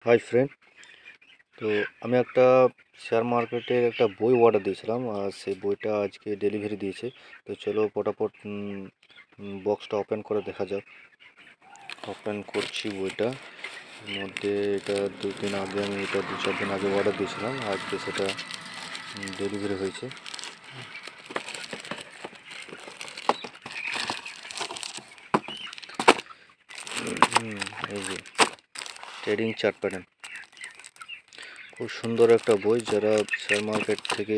Hi friend, তো আমি একটা শেয়ার মার্কেটের একটা বই অর্ডার দিয়েছিলাম, আর সেই বইটা আজকে ডেলিভারি দিয়েছে। তো চলো পটাপট বক্সটা ওপেন করে দেখা যাক। ওপেন করছি বইটা। এর মধ্যে এটা দু চার দিন আগে অর্ডার দিয়েছিলাম, আজকে সেটা ডেলিভারি হয়েছে। এই যে ট্রেডিং চার্ট প্যাটার্ন, খুব সুন্দর একটা বই। যারা শেয়ার মার্কেট থেকে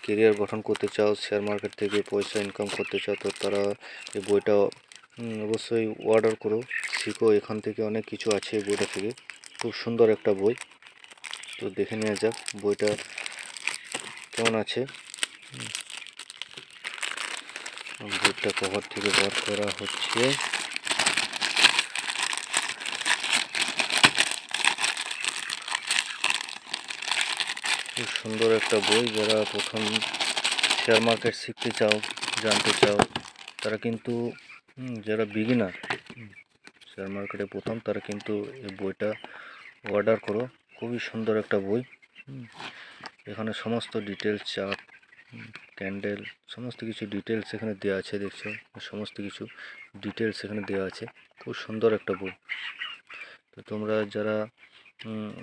কেরিয়ার গঠন করতে চাও, শেয়ার মার্কেট থেকে পয়সা ইনকাম করতে চাও, তো তারা এই বইটা অবশ্যই অর্ডার করো, শিখো। এখান থেকে অনেক কিছু আছে এই বইটা থেকে। খুব সুন্দর একটা বই। তো দেখে নেওয়া যাক বইটা কেমন আছে। বইটা কভার থেকে বার করা হচ্ছে। খুব সুন্দর একটা বই। যারা প্রথম শেয়ার মার্কেট শিখতে চাও, জানতে চাও, তারা কিন্তু যারা বিগিনার শেয়ার মার্কেটে প্রথম, তারা কিন্তু এই বইটা অর্ডার করো। খুবই সুন্দর একটা বই। এখানে সমস্ত ডিটেলস, চার্ট, ক্যান্ডেল, সমস্ত কিছু ডিটেলস এখানে দেওয়া আছে। দেখছো, সমস্ত কিছু ডিটেলস এখানে দেওয়া আছে। খুব সুন্দর একটা বই। তো তোমরা যারা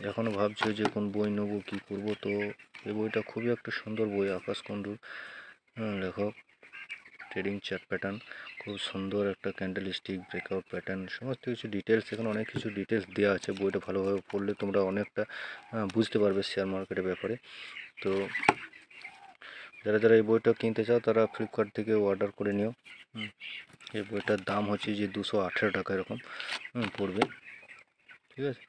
এখনও ভাবছো যে কোন বই নেবো, কী করবো, তো এই বইটা খুবই একটা সুন্দর বই। আকাশ কুণ্ডু লেখক। ট্রেডিং চার্ট প্যাটার্ন, খুব সুন্দর একটা ক্যান্ডেল স্টিক, ব্রেকআউট প্যাটার্ন, সমস্ত কিছু ডিটেলস এখানে অনেক কিছু ডিটেলস দেওয়া আছে। বইটা ভালোভাবে পড়লে তোমরা অনেকটা বুঝতে পারবে শেয়ার মার্কেটের ব্যাপারে। তো যারা যারা এই বইটা কিনতে চাও, তারা ফ্লিপকার্ট থেকে অর্ডার করে নিও। এই বইটার দাম হচ্ছে যে 218 টাকা এরকম পড়বে। ঠিক আছে।